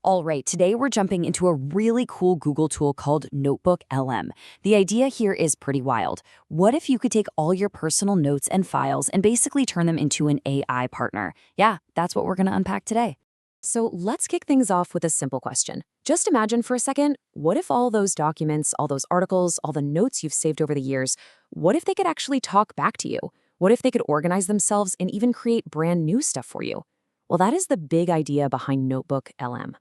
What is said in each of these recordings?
All right, today we're jumping into a really cool Google tool called NotebookLM. The idea here is pretty wild. What if you could take all your personal notes and files and basically turn them into an AI partner? Yeah, that's what we're going to unpack today. So let's kick things off with a simple question. Just imagine for a second, what if all those documents, all those articles, all the notes you've saved over the years, what if they could actually talk back to you? What if they could organize themselves and even create brand new stuff for you? Well, that is the big idea behind NotebookLM.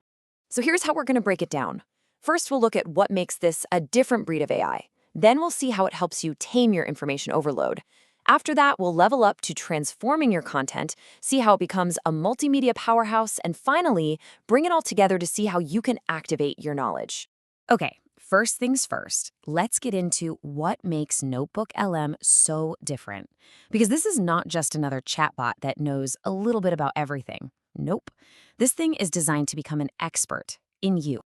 So here's how we're going to break it down. First, we'll look at what makes this a different breed of AI. Then we'll see how it helps you tame your information overload. After that, we'll level up to transforming your content, see how it becomes a multimedia powerhouse, and finally, bring it all together to see how you can activate your knowledge. Okay, first things first, let's get into what makes NotebookLM so different. Because this is not just another chatbot that knows a little bit about everything. Nope. This thing is designed to become an expert in you.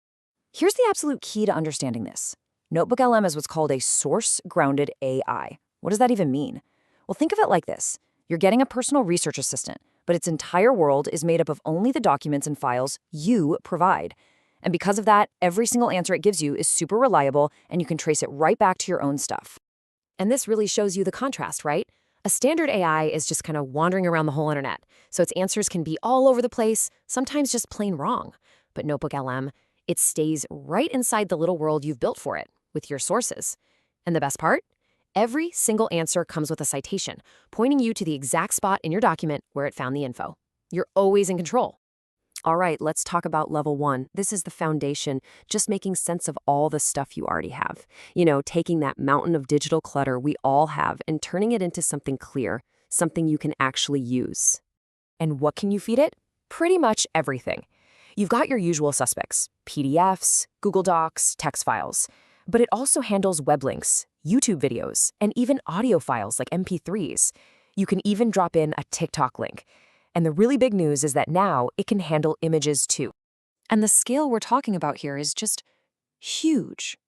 Here's the absolute key to understanding this. NotebookLM is what's called a source-grounded AI. What does that even mean? Well, think of it like this. You're getting a personal research assistant, but its entire world is made up of only the documents and files you provide. And because of that, every single answer it gives you is super reliable, and you can trace it right back to your own stuff. And this really shows you the contrast, right? A standard AI is just kind of wandering around the whole internet, so its answers can be all over the place, sometimes just plain wrong. But NotebookLM, it stays right inside the little world you've built for it, with your sources. And the best part? Every single answer comes with a citation, pointing you to the exact spot in your document where it found the info. You're always in control. All right, let's talk about level 1. This is the foundation, just making sense of all the stuff you already have. Taking that mountain of digital clutter we all have and turning it into something clear, something you can actually use. And what can you feed it? Pretty much everything. You've got your usual suspects, PDFs, Google Docs, text files. But it also handles web links, YouTube videos, and even audio files like MP3s. You can even drop in a TikTok link. And the really big news is that now it can handle images too. And the scale we're talking about here is just huge.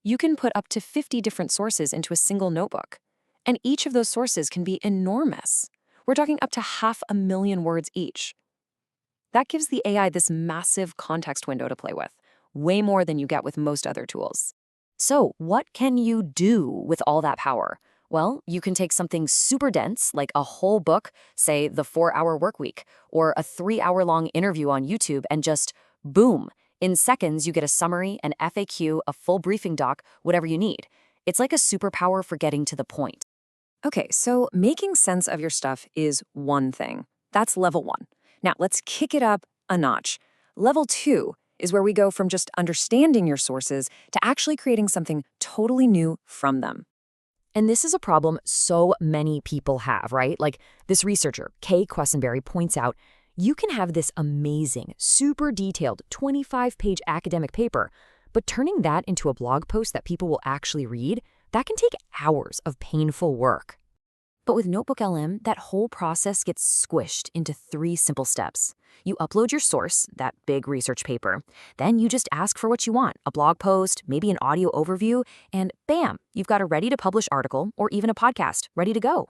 You can put up to 50 different sources into a single notebook. And each of those sources can be enormous. We're talking up to 500,000 words each. That gives the AI this massive context window to play with, way more than you get with most other tools. So what can you do with all that power? Well, you can take something super dense, like a whole book, say The 4-Hour Workweek, or a 3-hour-long interview on YouTube, and just boom, in seconds you get a summary, an FAQ, a full briefing doc, whatever you need. It's like a superpower for getting to the point. Okay, so making sense of your stuff is one thing. That's level 1. Now let's kick it up a notch. Level 2 is where we go from just understanding your sources to actually creating something totally new from them. And this is a problem so many people have, right? Like this researcher, Kay Quessenberry, points out, you can have this amazing, super detailed 25-page academic paper, but turning that into a blog post that people will actually read, that can take hours of painful work. But with NotebookLM, that whole process gets squished into 3 simple steps. You upload your source, that big research paper. Then you just ask for what you want, a blog post, maybe an audio overview, and bam, you've got a ready-to-publish article or even a podcast ready to go.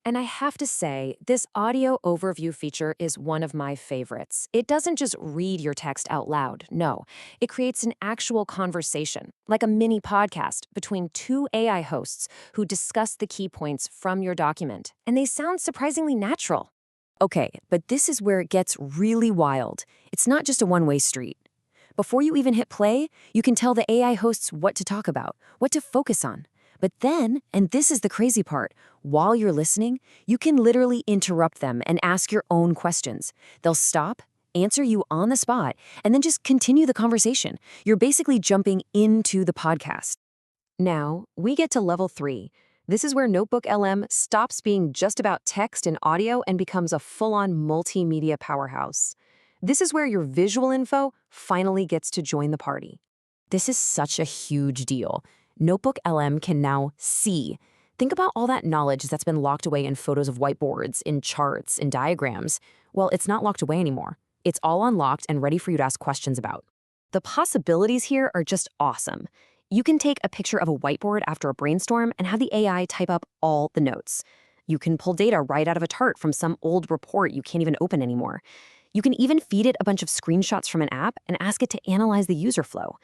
And I have to say, this audio overview feature is one of my favorites. It doesn't just read your text out loud, no. It creates an actual conversation, like a mini podcast between 2 AI hosts who discuss the key points from your document. And they sound surprisingly natural. Okay, but this is where it gets really wild. It's not just a one-way street. Before you even hit play, you can tell the AI hosts what to talk about, what to focus on. But then, and this is the crazy part, while you're listening, you can literally interrupt them and ask your own questions. They'll stop, answer you on the spot, and then just continue the conversation. You're basically jumping into the podcast. Now, we get to level 3. This is where NotebookLM stops being just about text and audio and becomes a full-on multimedia powerhouse. This is where your visual info finally gets to join the party. This is such a huge deal. NotebookLM can now see. Think about all that knowledge that's been locked away in photos of whiteboards, in charts, in diagrams. Well, it's not locked away anymore. It's all unlocked and ready for you to ask questions about. The possibilities here are just awesome. You can take a picture of a whiteboard after a brainstorm and have the AI type up all the notes. You can pull data right out of a chart from some old report you can't even open anymore. You can even feed it a bunch of screenshots from an app and ask it to analyze the user flow.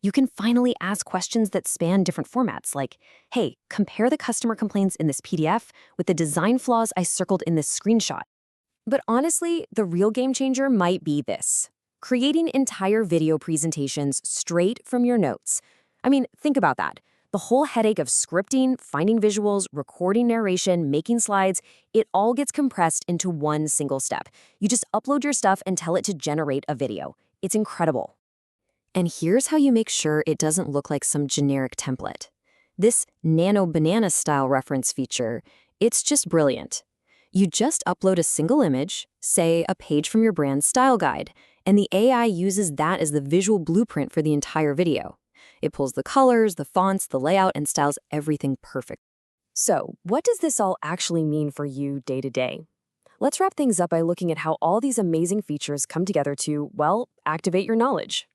You can finally ask questions that span different formats, like, hey, compare the customer complaints in this PDF with the design flaws I circled in this screenshot. But honestly, the real game changer might be this: creating entire video presentations straight from your notes. I mean, think about that. The whole headache of scripting, finding visuals, recording narration, making slides, it all gets compressed into one single step. You just upload your stuff and tell it to generate a video. It's incredible. And here's how you make sure it doesn't look like some generic template. This nano banana style reference feature, it's just brilliant. You just upload a single image, say a page from your brand's style guide, and the AI uses that as the visual blueprint for the entire video. It pulls the colors, the fonts, the layout, and styles everything perfect. So, what does this all actually mean for you day to day? Let's wrap things up by looking at how all these amazing features come together to, well, activate your knowledge.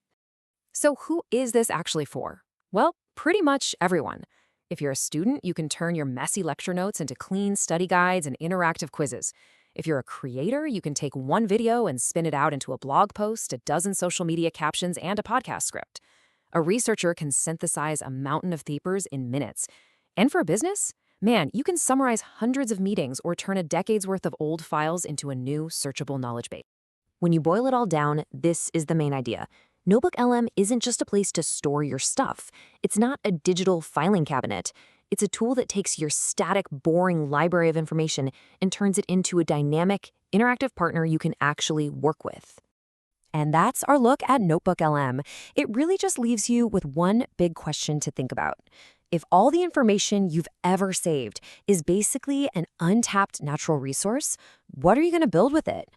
So who is this actually for? Well, pretty much everyone. If you're a student, you can turn your messy lecture notes into clean study guides and interactive quizzes. If you're a creator, you can take one video and spin it out into a blog post, a dozen social media captions, and a podcast script. A researcher can synthesize a mountain of papers in minutes. And for a business, man, you can summarize hundreds of meetings or turn a decade's worth of old files into a new searchable knowledge base. When you boil it all down, this is the main idea. NotebookLM isn't just a place to store your stuff. It's not a digital filing cabinet. It's a tool that takes your static, boring library of information and turns it into a dynamic, interactive partner you can actually work with. And that's our look at NotebookLM. It really just leaves you with one big question to think about. If all the information you've ever saved is basically an untapped natural resource, what are you going to build with it?